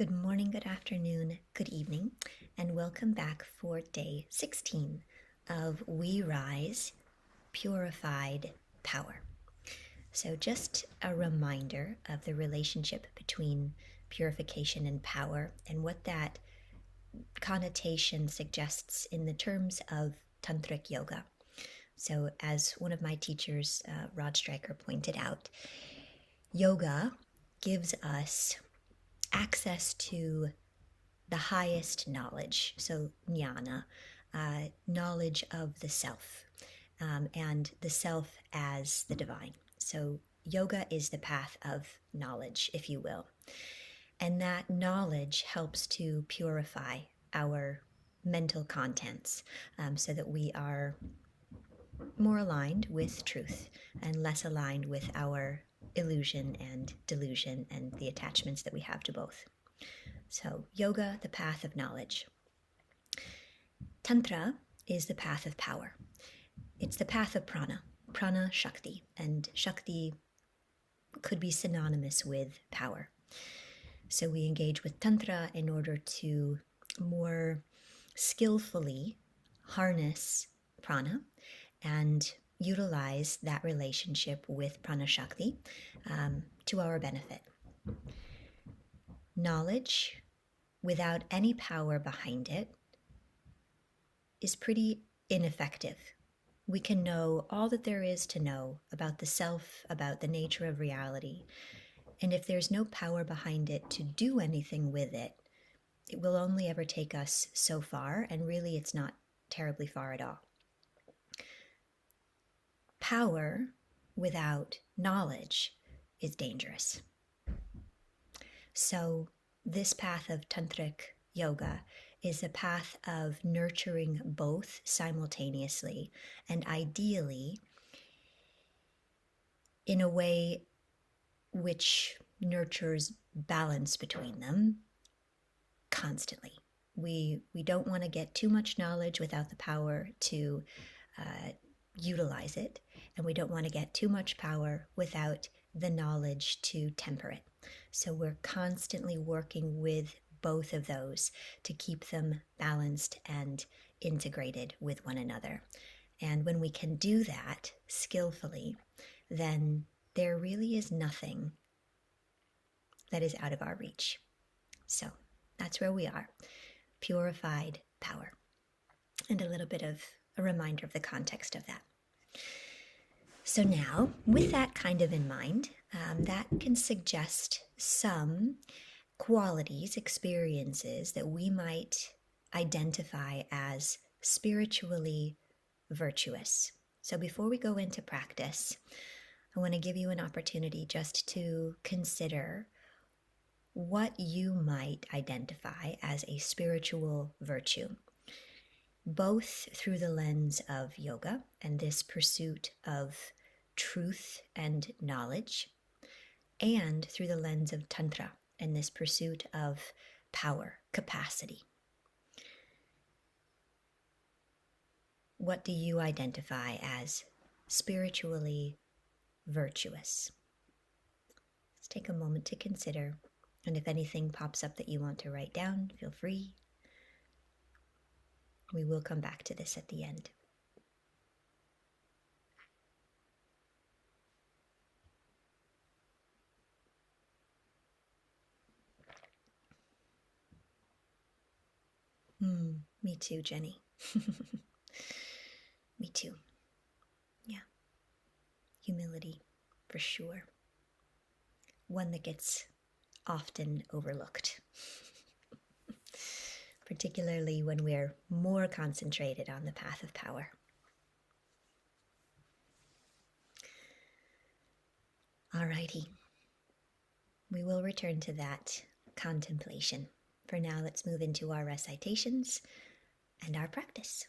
Good morning, good afternoon, good evening, and welcome back for day 16 of We Rise Purified Power. So, just a reminder of the relationship between purification and power and what that connotation suggests in the terms of tantric yoga. So, as one of my teachers, Rod Stryker, pointed out, yoga gives us access to the highest knowledge, so jnana, knowledge of the self, and the self as the divine. So yoga is the path of knowledge, if you will. And that knowledge helps to purify our mental contents so that we are more aligned with truth and less aligned with our illusion and delusion and the attachments that we have to both. So, yoga, the path of knowledge. Tantra is the path of power. It's the path of prana Shakti, and Shakti could be synonymous with power. So we engage with Tantra in order to more skillfully harness prana and utilize that relationship with prana Shakti to our benefit. Knowledge without any power behind it is pretty ineffective. We can know all that there is to know about the self, about the nature of reality, and if there's no power behind it to do anything with it, it will only ever take us so far, and really it's not terribly far at all. Power without knowledge is dangerous. So this path of tantric yoga is a path of nurturing both simultaneously, and ideally in a way which nurtures balance between them constantly. We don't want to get too much knowledge without the power to utilize it, and we don't want to get too much power without the knowledge to temper it. So we're constantly working with both of those to keep them balanced and integrated with one another. And when we can do that skillfully, then there really is nothing that is out of our reach. So that's where we are, purified power. And a little bit of a reminder of the context of that. So now, with that kind of in mind, that can suggest some qualities, experiences that we might identify as spiritually virtuous. So before we go into practice, I want to give you an opportunity just to consider what you might identify as a spiritual virtue, both through the lens of yoga and this pursuit of truth and knowledge, and through the lens of tantra and this pursuit of power, capacity. What do you identify as spiritually virtuous? Let's take a moment to consider, and if anything pops up that you want to write down, feel free. We will come back to this at the end. Me too, Jenny. Me too. Yeah. Humility, for sure. One that gets often overlooked, particularly when we're more concentrated on the path of power. Alrighty. We will return to that contemplation. For now, let's move into our recitations and our practice.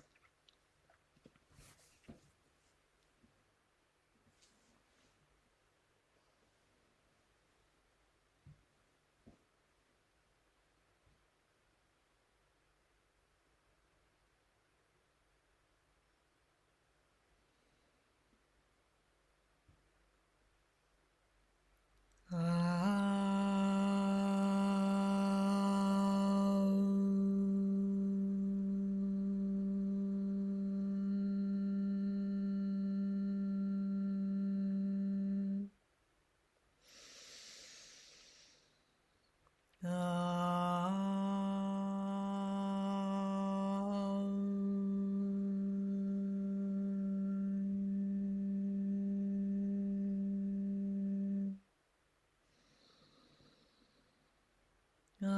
Om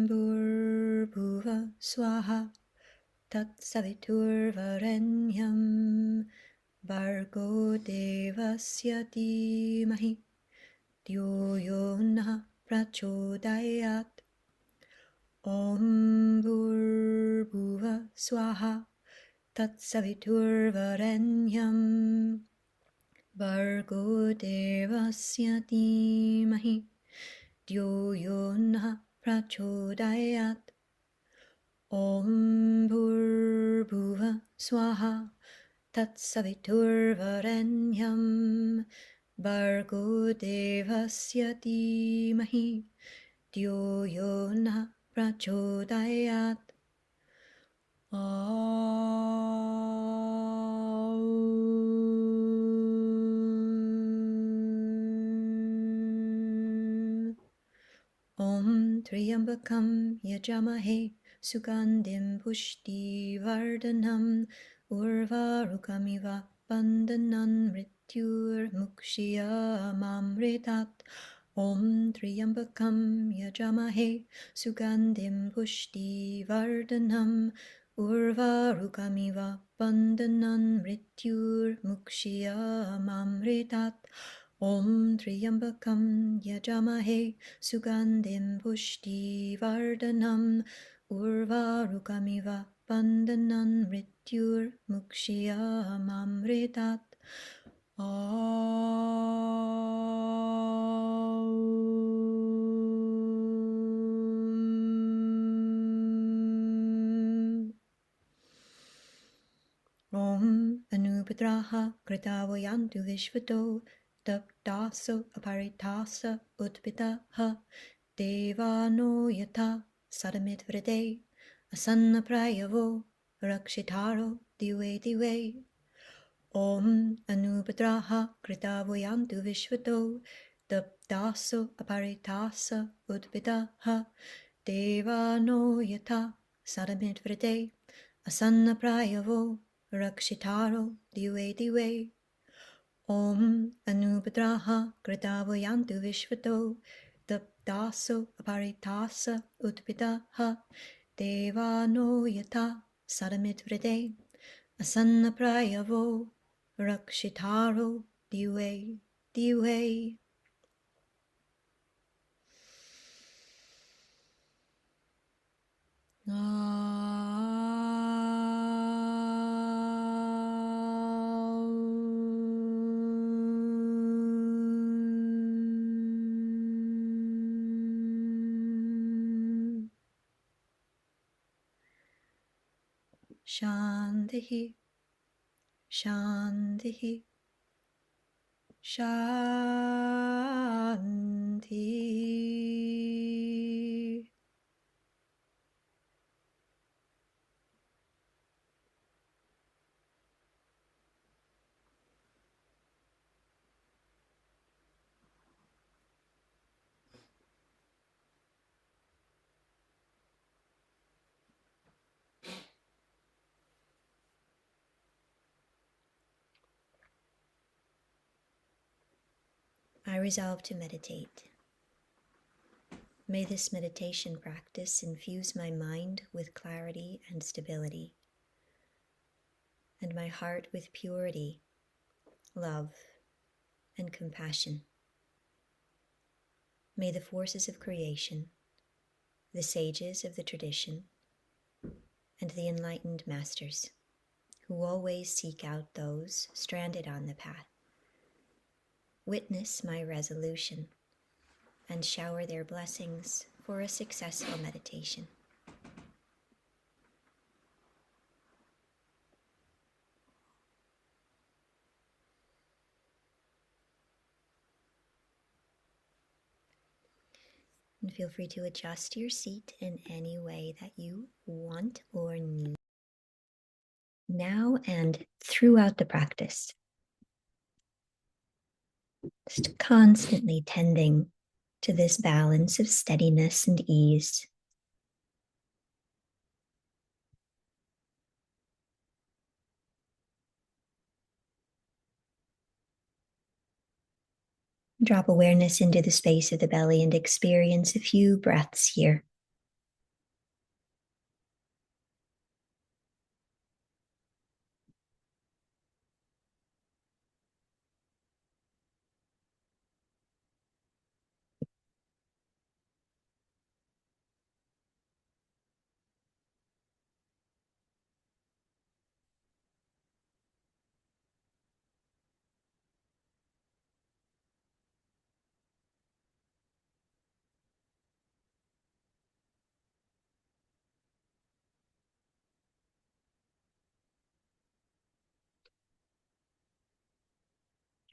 Bhurrbhuva Swaha Tatsaviturvarenyam Bhargo Devasya Dhimahi Dhyo Yo Nah Prachodayat. Om Bhurrbhuva Swaha Tatsaviturvarenyam Bhargo Devasya Dhimahi Dhyo Yo Nah Prachodayat. Om Bhurrbhuva Swaha Tatsaviturvarenyam Bhargo Devasya Dhimahi Dhyo Yo Nah Prachodayat. Om Triambakam Yajamahe Sugandhim Pushtivardhanam Urvarukamiva Bandhanan Mrityur Mukshiyamamritat. Om Triambakam Yajamahe Sugandhim Pushtivardhanam Urvarukamiva Bandhanan Mrityur Mukshiyamamritat. Om Triambakam Yajamahe Sugandhim Pushtivardhanam Urvarukamiva Bandhanan Mrityur Mukshiyamamritat. Om Anupadraha Kritavayantu Vishvato Taptaso Aparitasa Utpitaha Devano Yata Sadamit Vrede Asanna Prayavo Rakshitaro Dive Dive. Om Anupadraha Kritavayantu Vishvato Taptaso Aparitasa Utpitaha Devano Yata Sadamit Vrede Asanna Prayavo Rakshitaro Dive Dive. Om Anupadraha Kritavayantu Vishvato Taptaso Aparitasa Utpitaha Devano Yata Sadamit Vrede Asanna Prayavo Rakshitaro Dive Dive. Shantihi, Shantihi, Shanti. I resolve to meditate. May this meditation practice infuse my mind with clarity and stability, and my heart with purity, love, and compassion. May the forces of creation, the sages of the tradition, and the enlightened masters, who always seek out those stranded on the path, witness my resolution and shower their blessings for a successful meditation. And feel free to adjust your seat in any way that you want or need. Now and throughout the practice, just constantly tending to this balance of steadiness and ease. Drop awareness into the space of the belly and experience a few breaths here.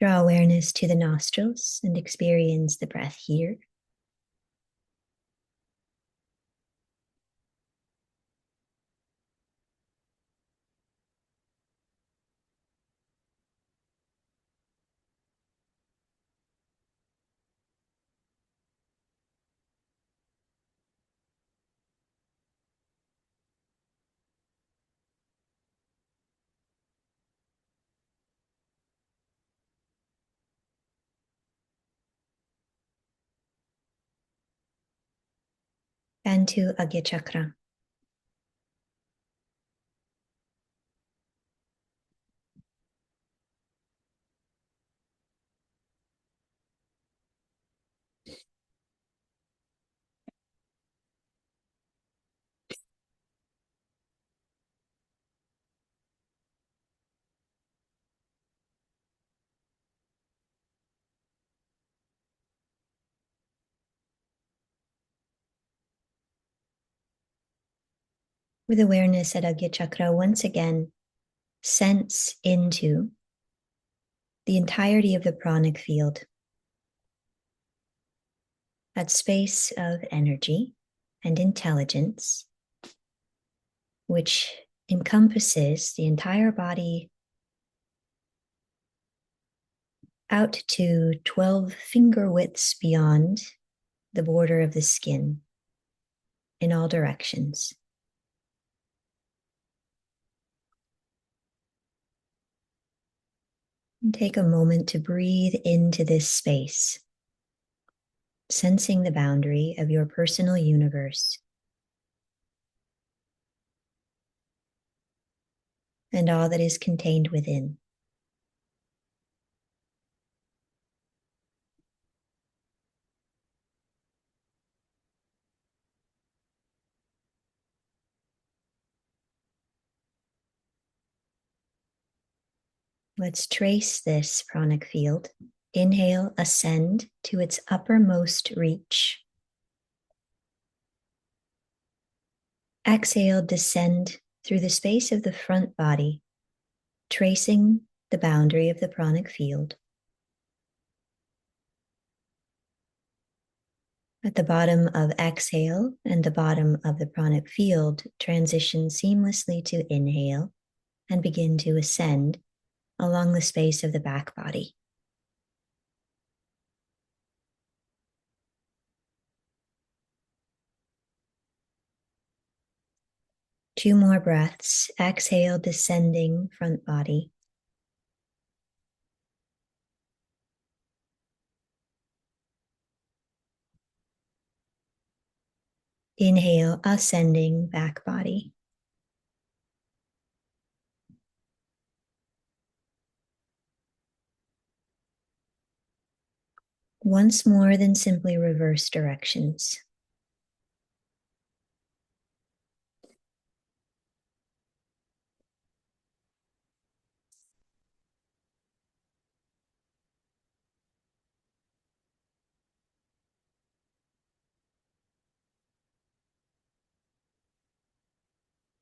Draw awareness to the nostrils and experience the breath here. And to Agya Chakra. With awareness at Agya Chakra, once again, sense into the entirety of the pranic field, that space of energy and intelligence, which encompasses the entire body out to 12 finger widths beyond the border of the skin in all directions. And take a moment to breathe into this space, sensing the boundary of your personal universe and all that is contained within. Let's trace this pranic field. Inhale, ascend to its uppermost reach. Exhale, descend through the space of the front body, tracing the boundary of the pranic field. At the bottom of exhale and the bottom of the pranic field, transition seamlessly to inhale and begin to ascend along the space of the back body. Two more breaths. Exhale, descending front body. Inhale, ascending back body. Once more, then simply reverse directions.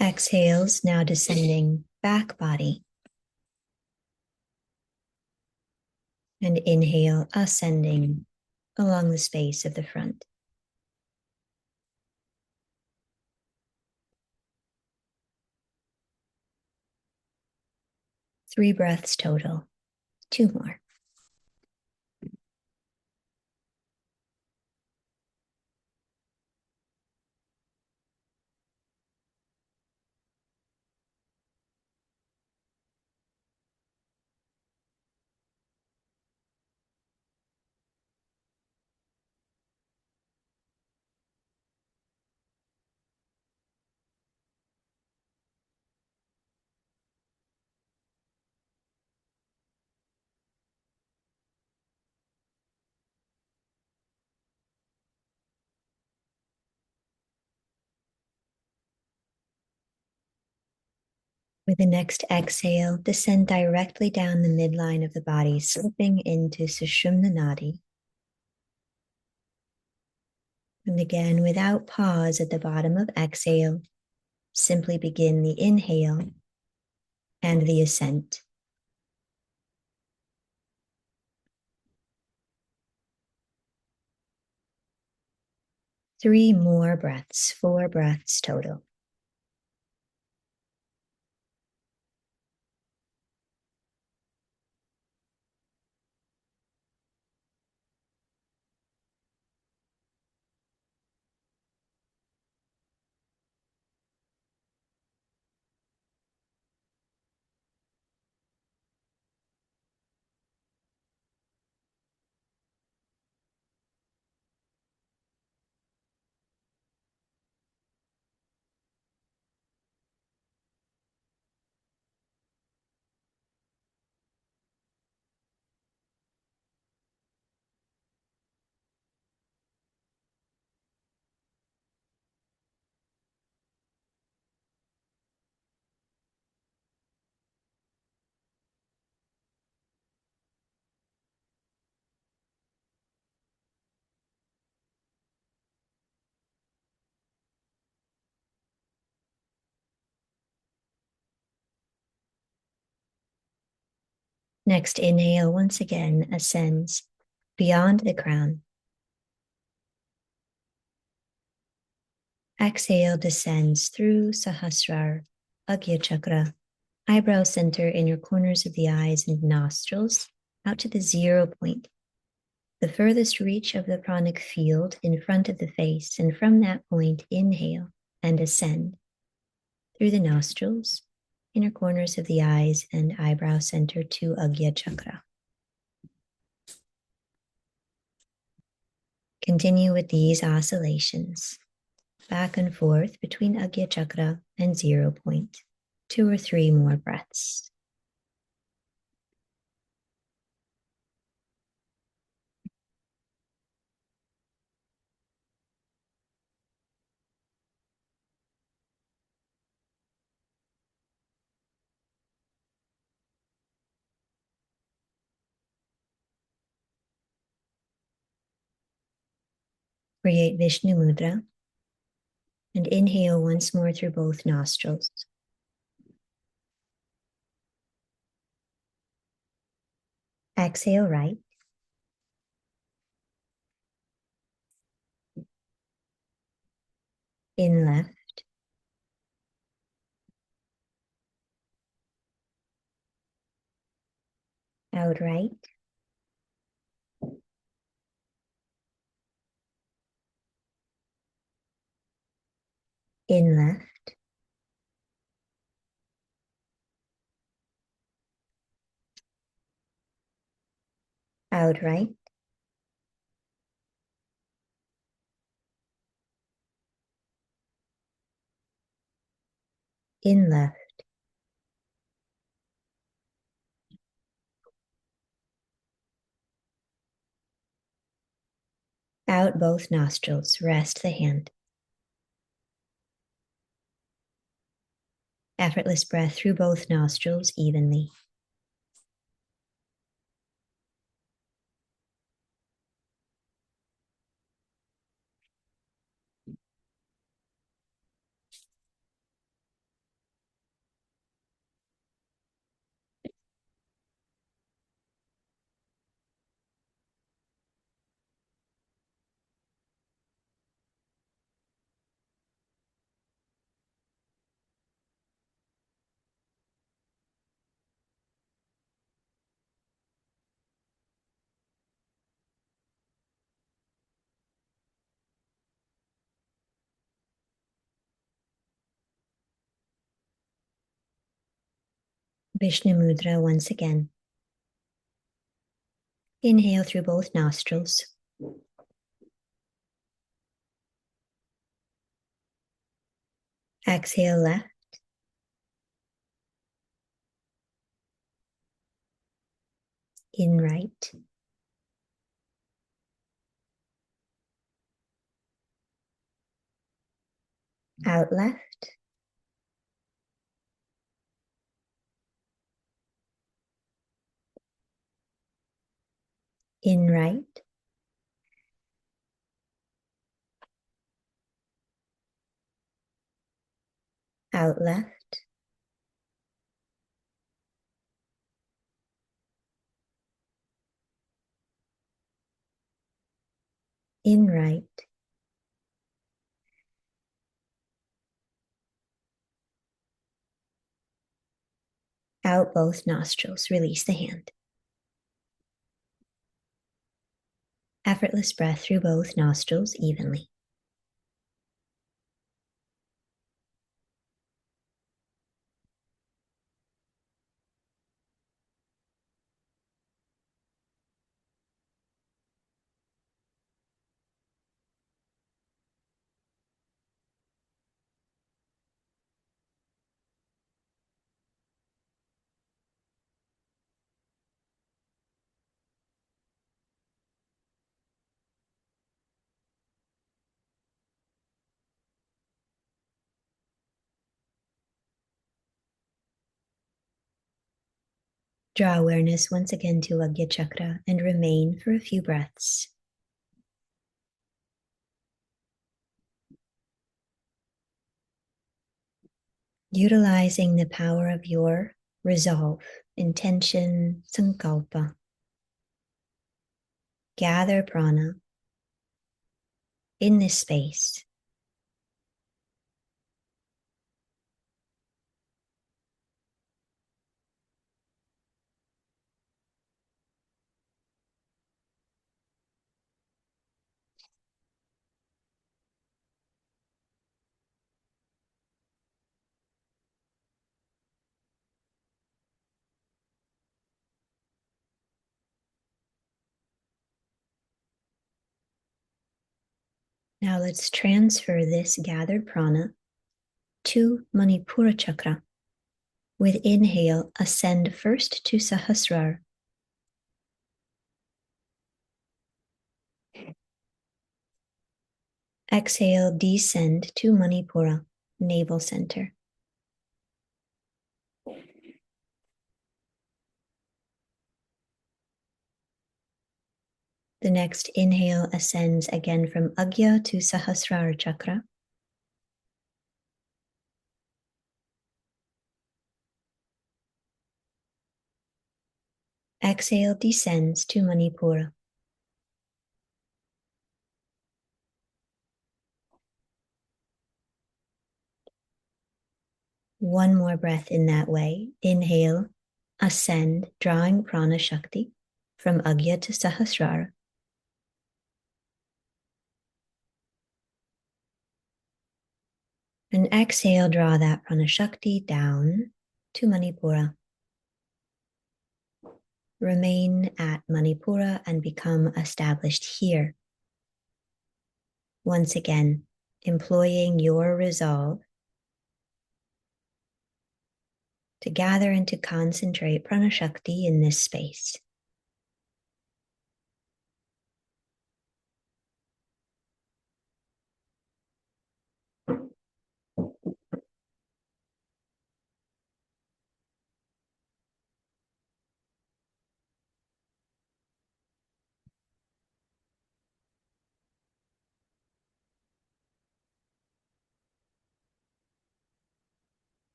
Exhales, now descending back body. And inhale, ascending along the space of the front. Three breaths total. Two more. With the next exhale, descend directly down the midline of the body, slipping into Sushumna Nadi. And again, without pause at the bottom of exhale, simply begin the inhale and the ascent. Three more breaths, 4 breaths total. Next inhale once again ascends beyond the crown. Exhale descends through Sahasrara, Agya Chakra, eyebrow center, inner corners of the eyes and nostrils, out to the 0 point, the furthest reach of the pranic field in front of the face. And from that point, inhale and ascend through the nostrils, inner corners of the eyes and eyebrow center to Agya Chakra. Continue with these oscillations, back and forth between Agya Chakra and 0 point. 2 or 3 more breaths. Create Vishnu Mudra and inhale once more through both nostrils. Exhale right. In left. Out right. In left. Out right. In left. Out both nostrils. Rest the hand. Effortless breath through both nostrils evenly. Vishnu Mudra once again. Inhale through both nostrils. Exhale left. In right. Out left. In right, out left, in right, out both nostrils. Release the hand. Effortless breath through both nostrils evenly. Draw awareness once again to Agya Chakra and remain for a few breaths. Utilizing the power of your resolve, intention, sankalpa. Gather prana in this space. Now let's transfer this gathered prana to Manipura Chakra. With inhale, ascend first to Sahasrara. Exhale, descend to Manipura, navel center. The next inhale ascends again from Agya to Sahasrara Chakra. Exhale, descends to Manipura. One more breath in that way. Inhale, ascend, drawing prana shakti from Agya to Sahasrara. And exhale, draw that prana shakti down to Manipura. Remain at Manipura and become established here. Once again, employing your resolve to gather and to concentrate prana shakti in this space.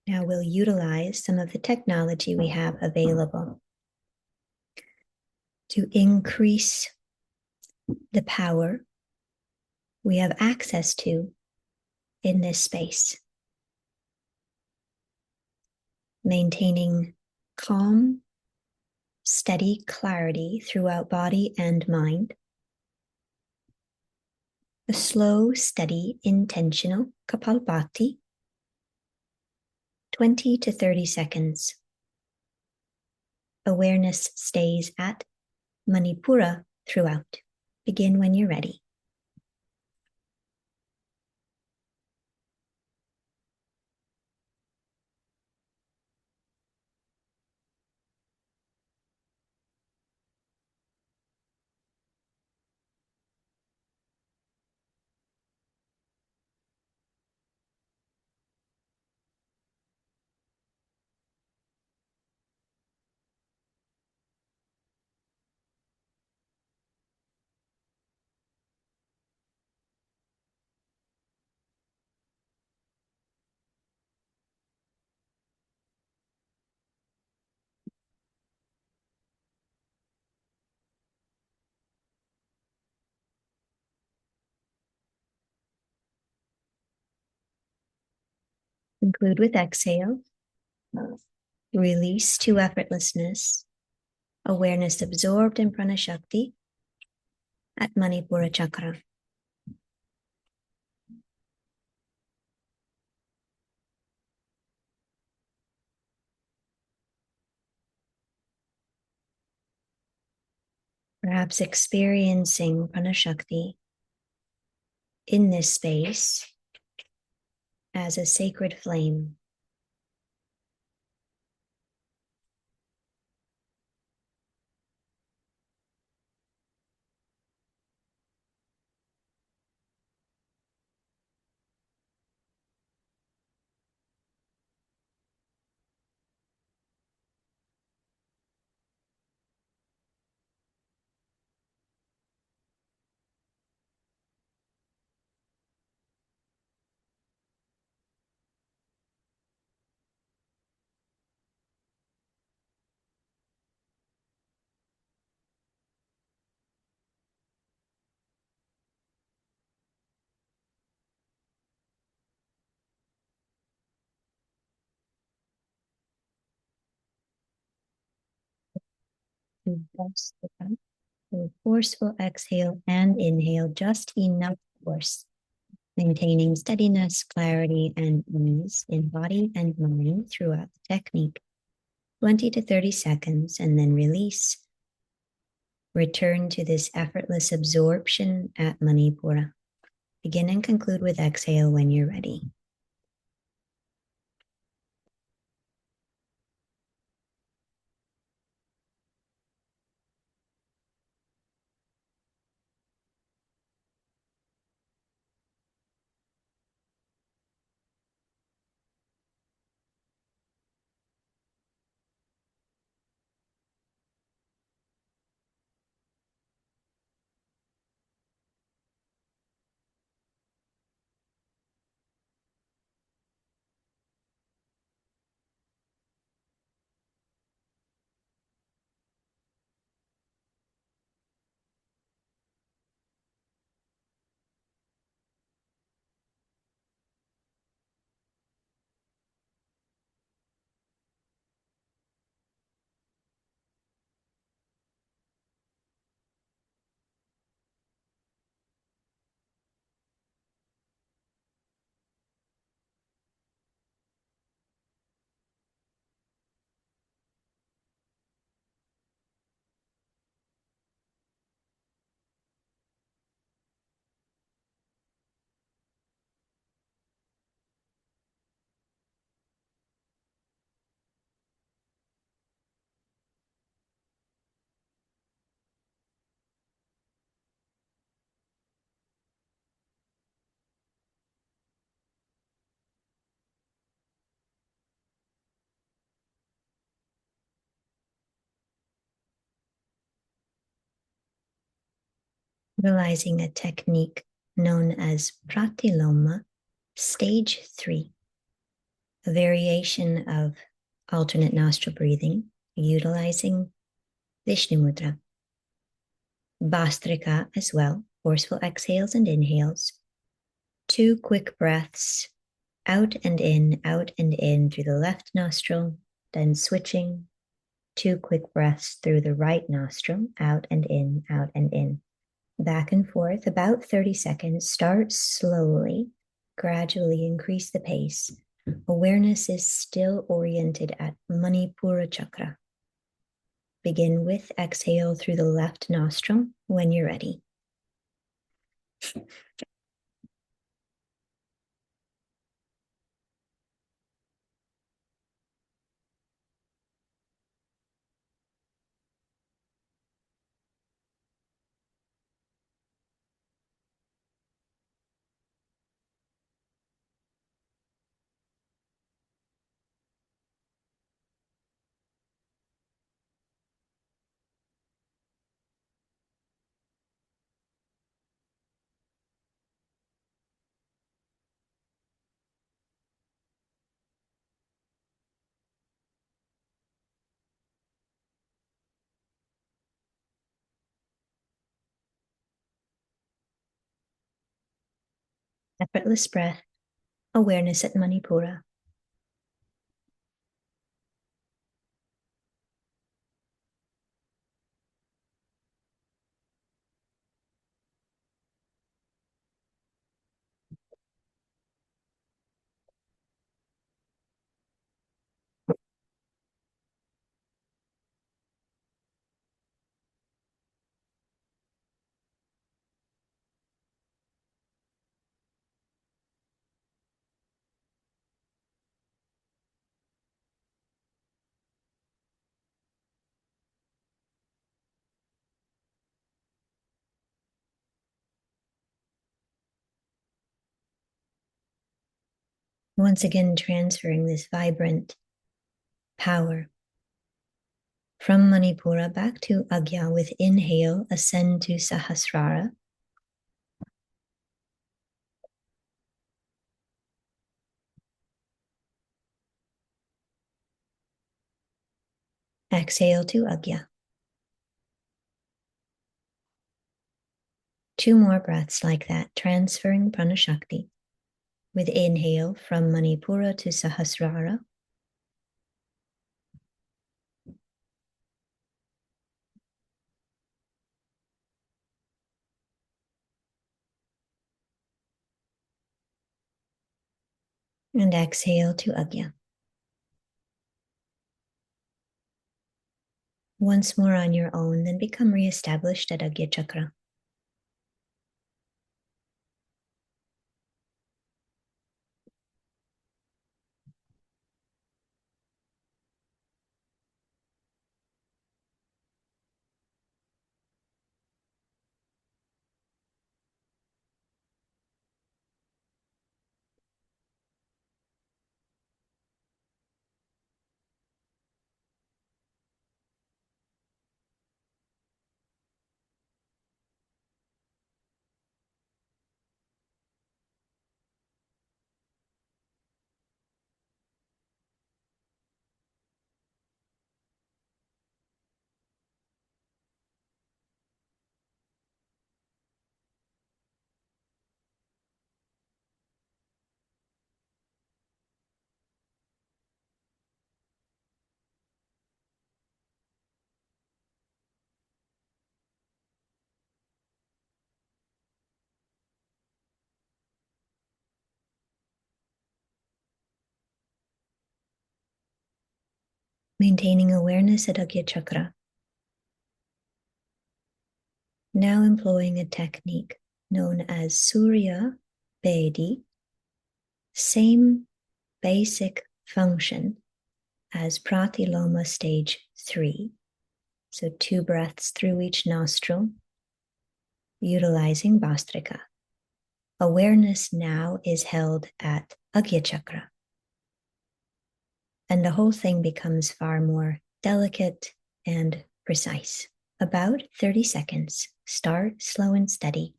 Now we'll utilize some of the technology we have available to increase the power we have access to in this space. Maintaining calm, steady clarity throughout body and mind. A slow, steady, intentional Kapalbhati, 20 to 30 seconds. Awareness stays at Manipura throughout. Begin when you're ready. Conclude with exhale. Release to effortlessness. Awareness absorbed in Pranashakti at Manipura Chakra. Perhaps experiencing Pranashakti in this space as a sacred flame. So forceful exhale and inhale, just enough force, maintaining steadiness, clarity, and ease in body and mind throughout the technique. 20 to 30 seconds, and then release. Return to this effortless absorption at Manipura. Begin and conclude with exhale when you're ready. Utilizing a technique known as Pratiloma, stage 3, a variation of alternate nostril breathing, utilizing Vishnu Mudra. Bastrika as well, forceful exhales and inhales. 2 quick breaths, out and in through the left nostril, then switching. 2 quick breaths through the right nostril, out and in, back and forth, about 30 seconds. Start slowly, gradually increase the pace. Awareness is still oriented at Manipura Chakra. Begin with exhale through the left nostril when you're ready. Effortless breath, awareness at Manipura. Once again, transferring this vibrant power from Manipura back to Agya. With inhale, ascend to Sahasrara. Exhale to Agya. 2 more breaths like that, transferring Pranashakti. With inhale from Manipura to Sahasrara. And exhale to Agya. Once more on your own, then become reestablished at Agya Chakra. Maintaining awareness at Agya Chakra. Now employing a technique known as Surya Bedi, same basic function as Pratiloma stage 3. So 2 breaths through each nostril, utilizing Bhastrika. Awareness now is held at Agya Chakra. And the whole thing becomes far more delicate and precise. About 30 seconds. Start slow and steady,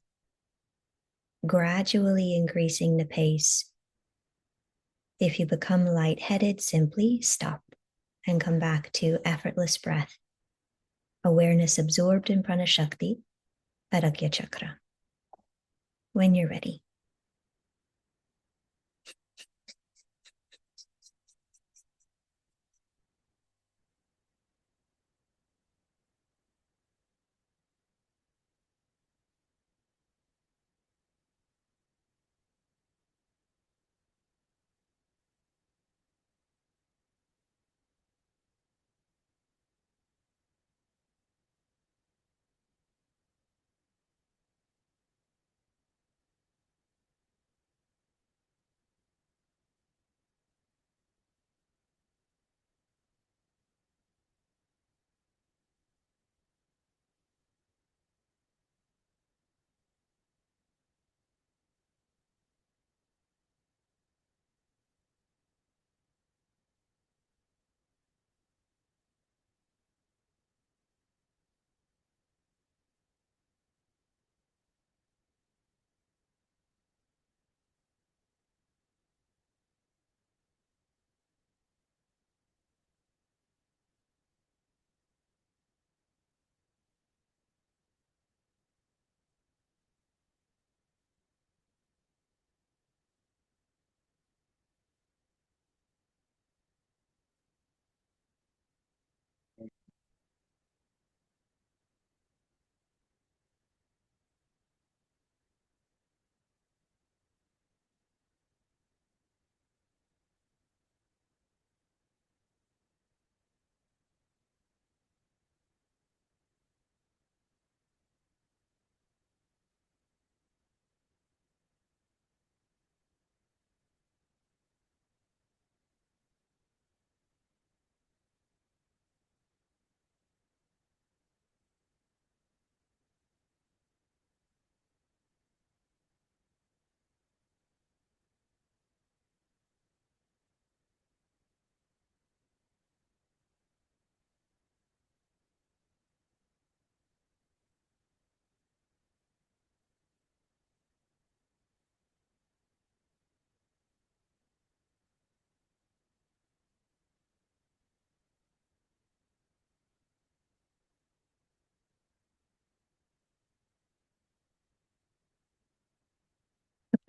gradually increasing the pace. If you become lightheaded, simply stop and come back to effortless breath. Awareness absorbed in Pranashakti at Agya Chakra. When you're ready.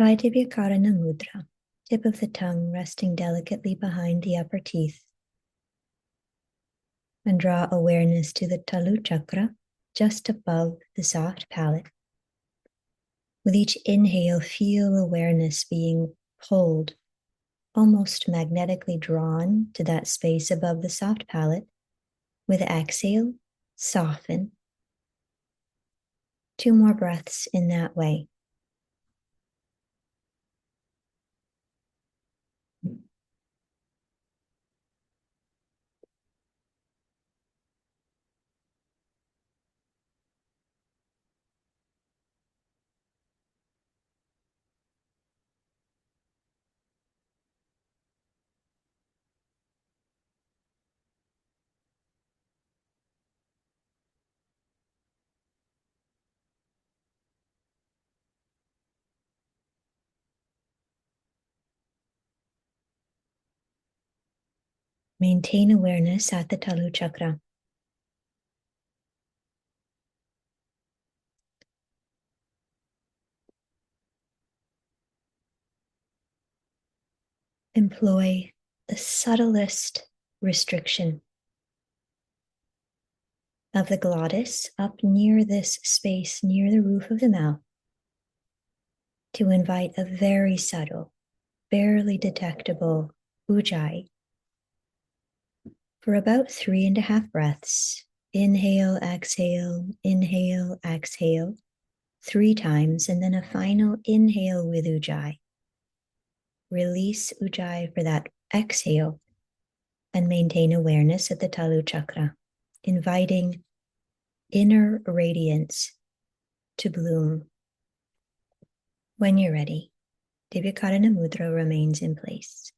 Try Divyakarana Mudra, tip of the tongue resting delicately behind the upper teeth. And draw awareness to the Talu chakra just above the soft palate. With each inhale, feel awareness being pulled, almost magnetically drawn to that space above the soft palate. With exhale, soften. 2 more breaths in that way. Maintain awareness at the Talu chakra. Employ the subtlest restriction of the glottis up near this space, near the roof of the mouth, to invite a very subtle, barely detectable ujjayi for about 3.5 breaths. Inhale, exhale, 3 times, and then a final inhale with ujjayi. Release ujjayi for that exhale and maintain awareness at the Talu chakra, inviting inner radiance to bloom. When you're ready, Divyakarana Mudra remains in place.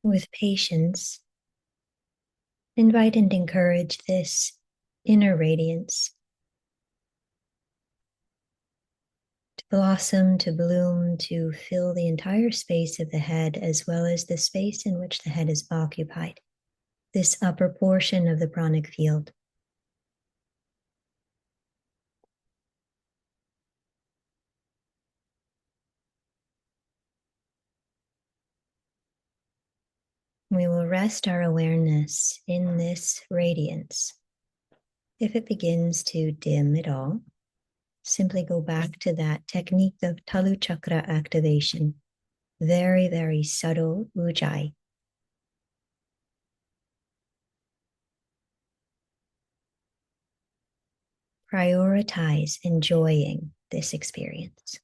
With patience, invite and encourage this inner radiance to blossom, to bloom, to fill the entire space of the head, as well as the space in which the head is occupied, this upper portion of the pranic field. We will rest our awareness in this radiance. If it begins to dim at all, simply go back to that technique of Talu chakra activation. Very, very subtle ujjayi. Prioritize enjoying this experience.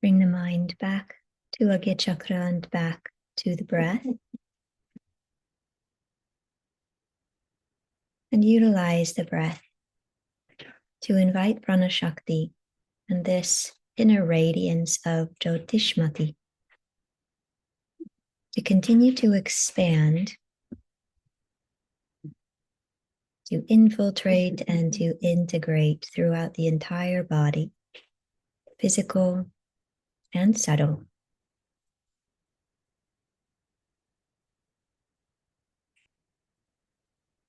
Bring the mind back to Agya Chakra and back to the breath. And utilize the breath to invite Prana Shakti and this inner radiance of Jyotishmati to continue to expand, to infiltrate and to integrate throughout the entire body, physical and subtle.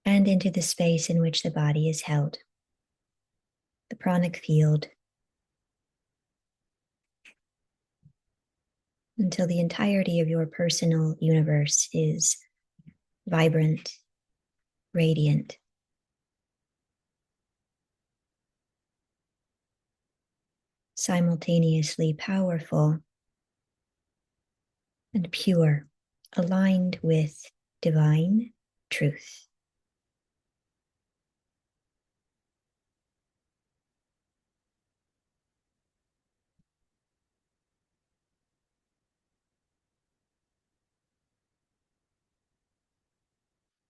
And into the space in which the body is held, the pranic field, until the entirety of your personal universe is vibrant, radiant, simultaneously powerful and pure, aligned with divine truth.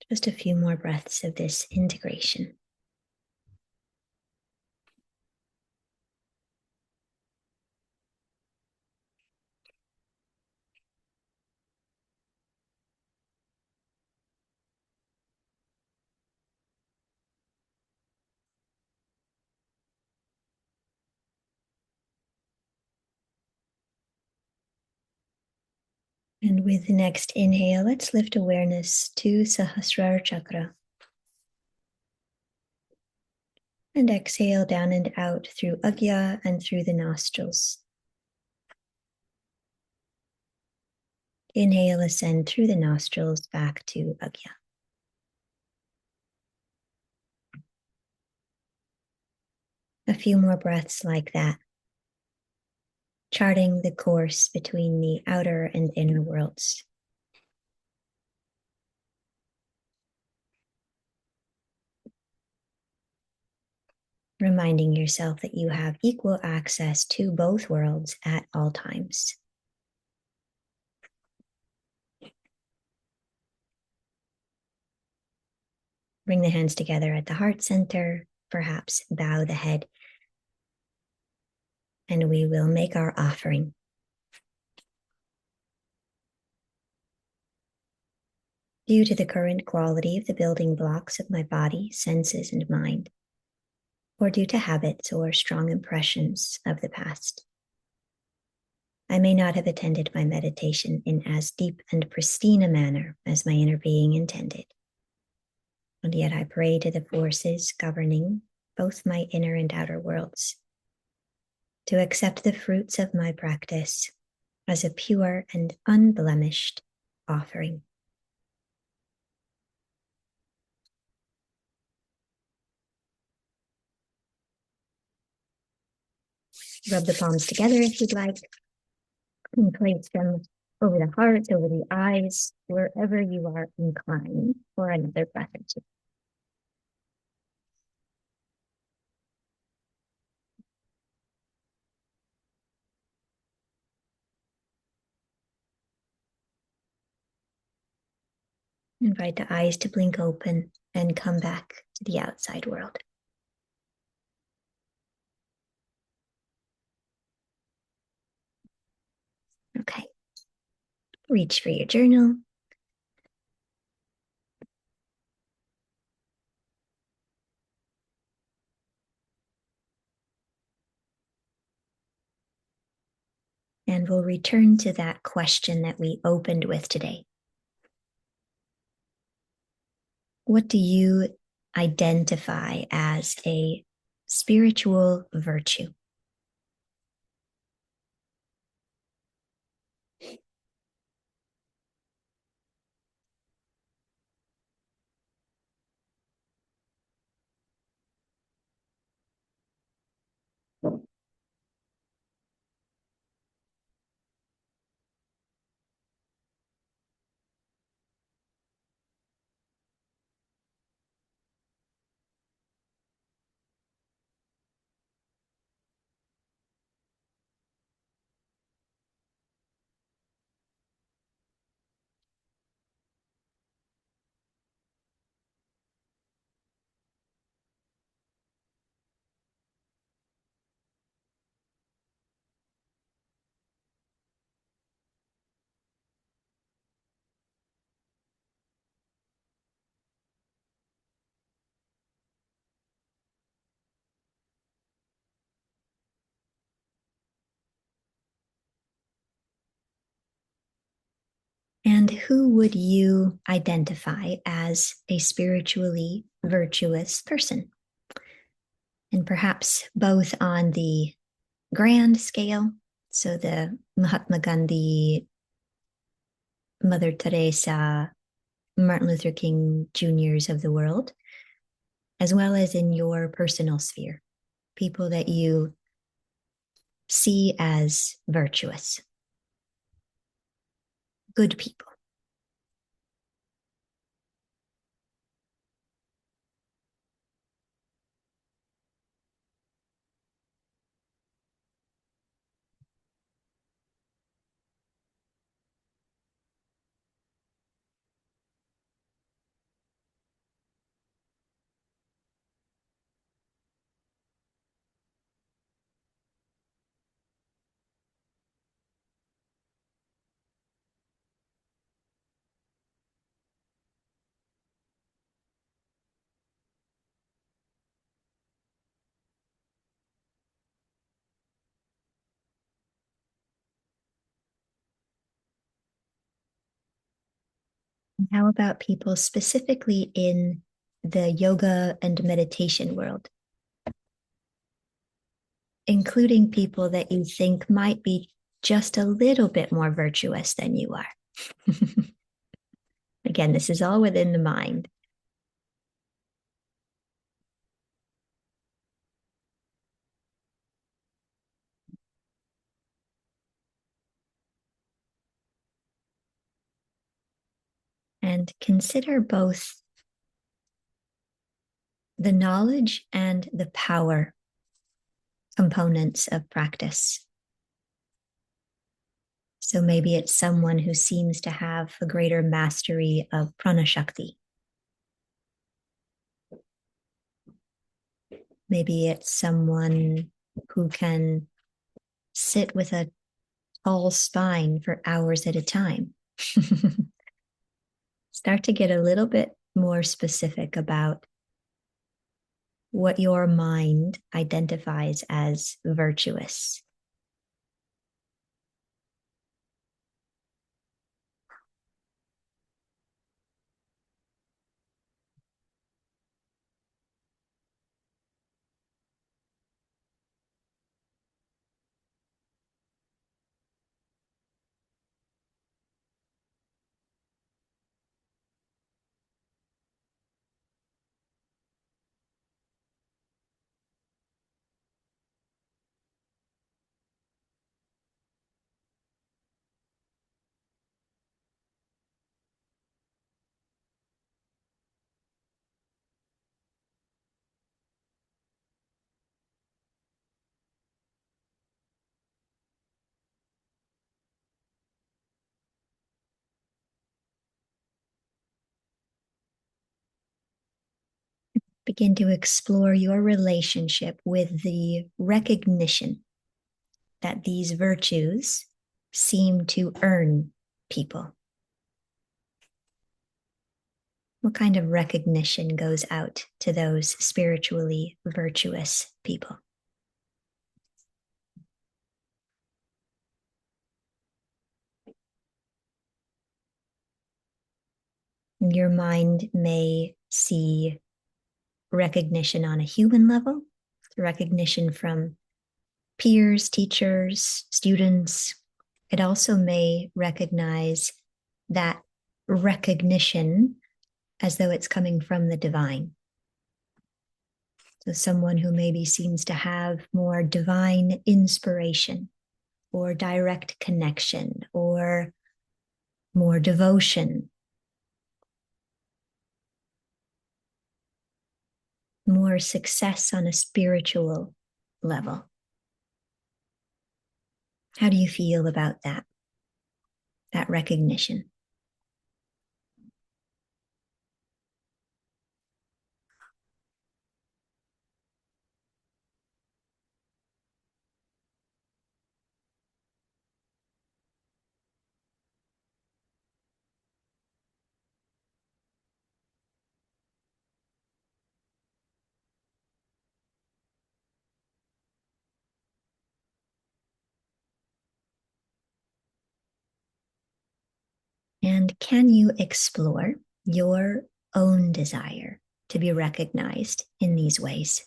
Just a few more breaths of this integration. And with the next inhale, let's lift awareness to Sahasrara Chakra. And exhale down and out through Agya and through the nostrils. Inhale, ascend through the nostrils back to Agya. A few more breaths like that, charting the course between the outer and inner worlds. Reminding yourself that you have equal access to both worlds at all times. Bring the hands together at the heart center, perhaps bow the head, and we will make our offering. Due to the current quality of the building blocks of my body, senses, and mind, or due to habits or strong impressions of the past, I may not have attended my meditation in as deep and pristine a manner as my inner being intended. And yet I pray to the forces governing both my inner and outer worlds to accept the fruits of my practice as a pure and unblemished offering. Rub the palms together if you'd like, and place them over the heart, over the eyes, wherever you are inclined for another breath or two. Invite the eyes to blink open and come back to the outside world. Okay. Reach for your journal. And we'll return to that question that we opened with today. What do you identify as a spiritual virtue? who would you identify as a spiritually virtuous person? And perhaps both on the grand scale, so the Mahatma Gandhi, Mother Teresa, Martin Luther King Jr.'s of the world, as well as in your personal sphere, people that you see as virtuous, good people. How about people specifically in the yoga and meditation world, including people that you think might be just a little bit more virtuous than you are? Again, this is all within the mind. And consider both the knowledge and the power components of practice. So maybe it's someone who seems to have a greater mastery of prana shakti. Maybe it's someone who can sit with a tall spine for hours at a time. Start to get a little bit more specific about what your mind identifies as virtuous. Begin to explore your relationship with the recognition that these virtues seem to earn people. What kind of recognition goes out to those spiritually virtuous people? Your mind may see recognition on a human level, recognition from peers, teachers, students. It also may recognize that recognition as though it's coming from the divine. So, someone who maybe seems to have more divine inspiration or direct connection or more devotion, more success on a spiritual level. How do you feel about that recognition? And can you explore your own desire to be recognized in these ways?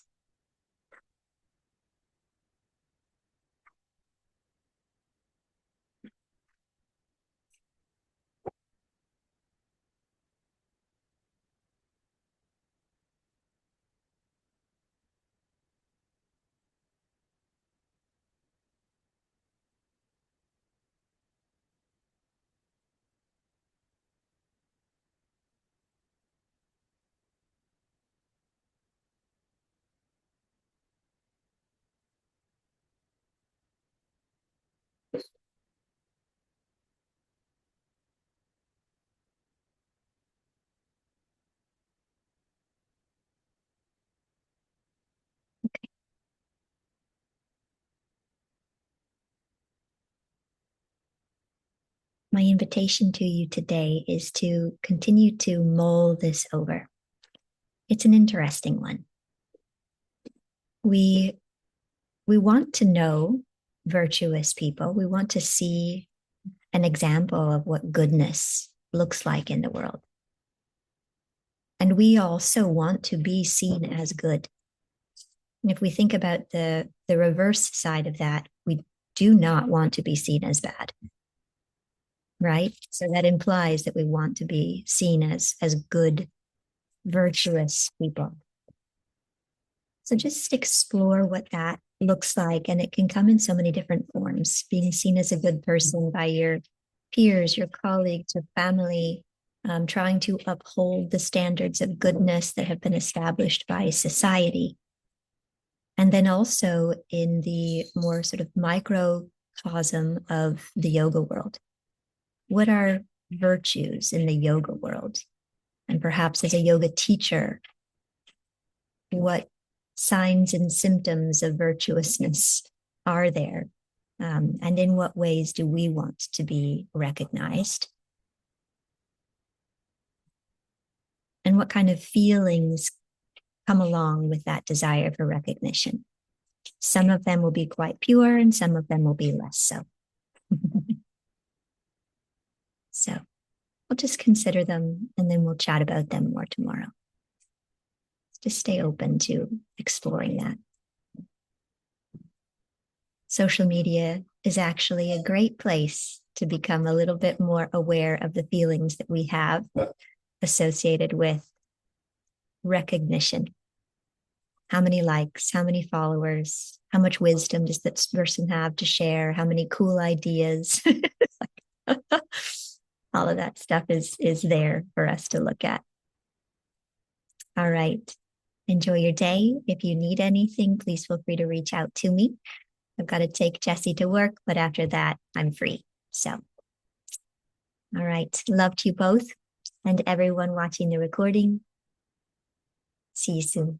My invitation to you today is to continue to mull this over. It's an interesting one. We want to know virtuous people. We want to see an example of what goodness looks like in the world. And we also want to be seen as good. And if we think about the reverse side of that, we do not want to be seen as bad. Right? So that implies that we want to be seen as good, virtuous people. So just explore what that looks like. And it can come in so many different forms. Being seen as a good person by your peers, your colleagues, your family, trying to uphold the standards of goodness that have been established by society. And then also in the more sort of microcosm of the yoga world. What are virtues in the yoga world? And perhaps as a yoga teacher, what signs and symptoms of virtuousness are there? And in what ways do we want to be recognized? And what kind of feelings come along with that desire for recognition? Some of them will be quite pure and some of them will be less so. So we'll just consider them and then we'll chat about them more tomorrow. Just stay open to exploring that. Social media is actually a great place to become a little bit more aware of the feelings that we have associated with recognition. How many likes, how many followers, how much wisdom does this person have to share, how many cool ideas. All of that stuff is there for us to look at. All right. Enjoy your day. If you need anything, please feel free to reach out to me. I've got to take Jessie to work, but after that, I'm free. So, all right. Love to you both and everyone watching the recording. See you soon.